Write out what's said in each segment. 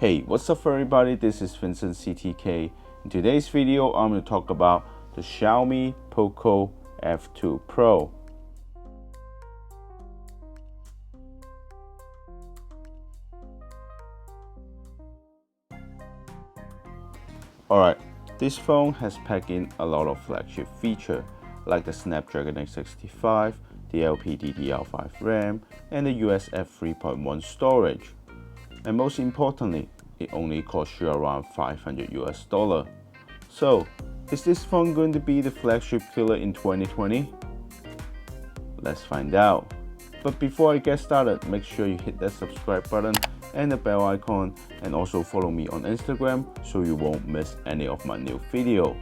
Hey, what's up everybody, this is Vincent CTK. In today's video, I'm going to talk about the Xiaomi Poco F2 Pro. Alright, this phone has packed in a lot of flagship features like the Snapdragon 865, the LPDDR5 RAM, and the USF 3.1 storage. And most importantly, it only costs you around $500 US. So, is this phone going to be the flagship killer in 2020? Let's find out. But before I get started, make sure you hit that subscribe button and the bell icon, and also follow me on Instagram so you won't miss any of my new video.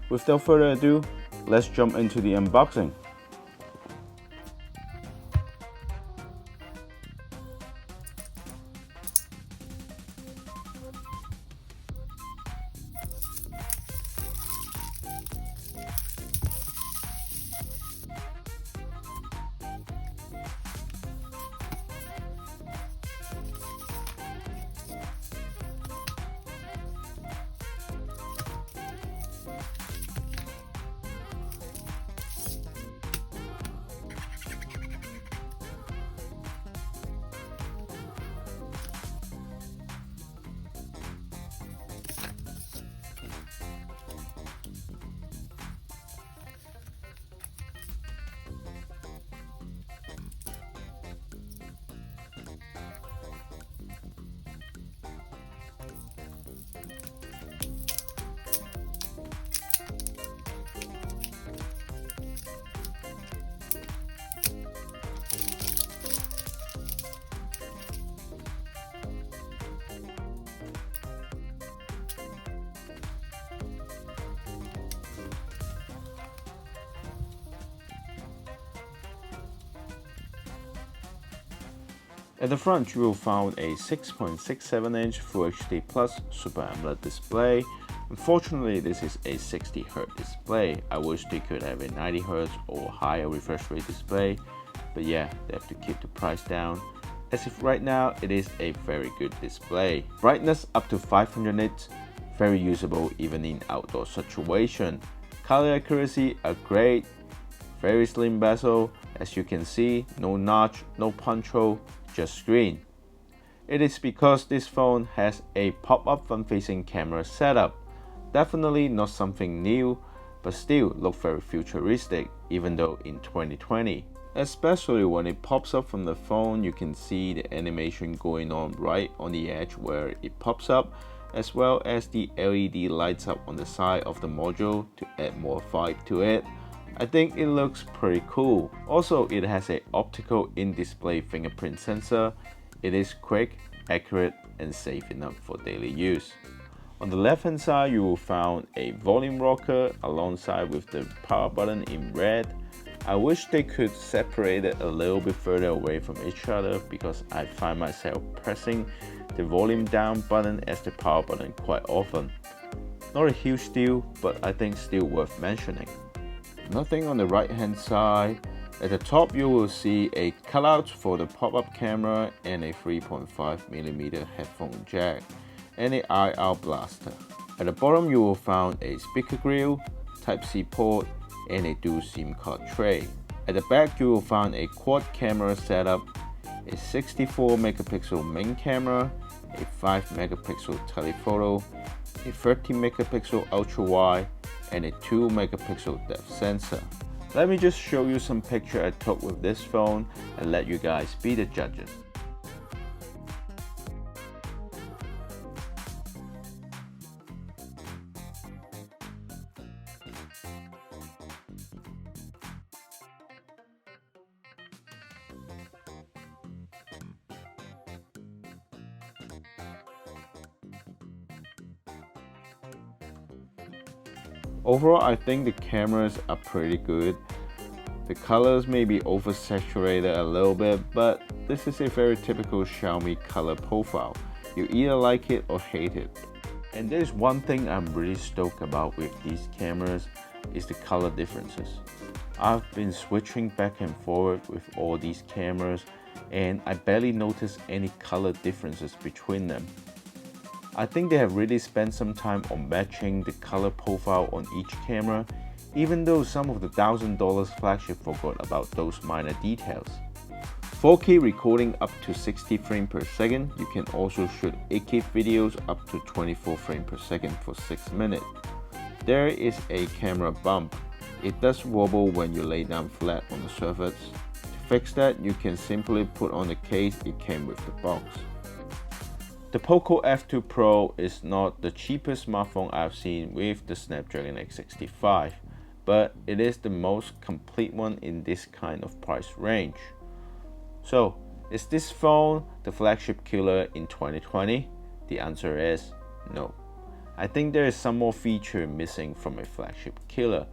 Without further ado, let's jump into the unboxing. At the front, you will find a 6.67-inch Full HD Plus Super AMOLED display. Unfortunately, this is a 60Hz display. I wish they could have a 90Hz or higher refresh rate display, but yeah, they have to keep the price down, as if right now it is a very good display. Brightness up to 500 nits, very usable even in outdoor situation. Color accuracy are great, very slim bezel, as you can see, no notch, no punch hole, just screen. It is because this phone has a pop-up front-facing camera setup. Definitely not something new, but still look very futuristic even though in 2020. Especially when it pops up from the phone, you can see the animation going on right on the edge where it pops up, as well as the LED lights up on the side of the module to add more vibe to it. I think it looks pretty cool. Also, it has an optical in-display fingerprint sensor. It is quick, accurate, and safe enough for daily use. On the left hand side, you will find a volume rocker alongside with the power button in red. I wish they could separate it a little bit further away from each other, because I find myself pressing the volume down button as the power button quite often. Not a huge deal, but I think still worth mentioning. Nothing on the right hand side. At the top, you will see a cutout for the pop-up camera and a 3.5mm headphone jack and an IR blaster. At the bottom, you will find a speaker grill, Type-C port, and a dual SIM card tray. At the back, you will find a quad camera setup, a 64MP main camera, a 5MP telephoto, a 13MP ultra-wide, and a 2MP depth sensor. Let me just show you some pictures I took with this phone and let you guys be the judges. Overall, I think the cameras are pretty good. The colors may be oversaturated a little bit, but this is a very typical Xiaomi color profile. You either like it or hate it. And there's one thing I'm really stoked about with these cameras is the color differences. I've been switching back and forth with all these cameras and I barely notice any color differences between them. I think they have really spent some time on matching the color profile on each camera, even though some of the $1,000 flagship forgot about those minor details. 4K recording up to 60 frames per second. You can also shoot 8K videos up to 24 frames per second for 6 minutes. There is a camera bump. It does wobble when you lay down flat on the surface. To fix that, you can simply put on the case it came with the box. The Poco F2 Pro is not the cheapest smartphone I've seen with the Snapdragon 865, but it is the most complete one in this kind of price range. So, is this phone the flagship killer in 2020? The answer is no. I think there is some more feature missing from a flagship killer,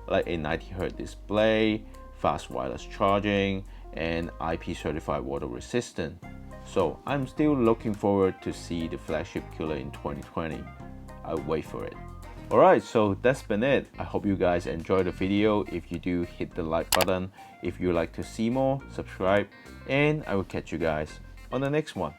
like a 90Hz display, fast wireless charging, and IP certified water resistant. So I'm still looking forward to see the flagship killer in 2020. I'll wait for it. Alright, so that's been it. I hope you guys enjoyed the video. If you do, hit the like button. If you like to see more, subscribe, and I will catch you guys on the next one.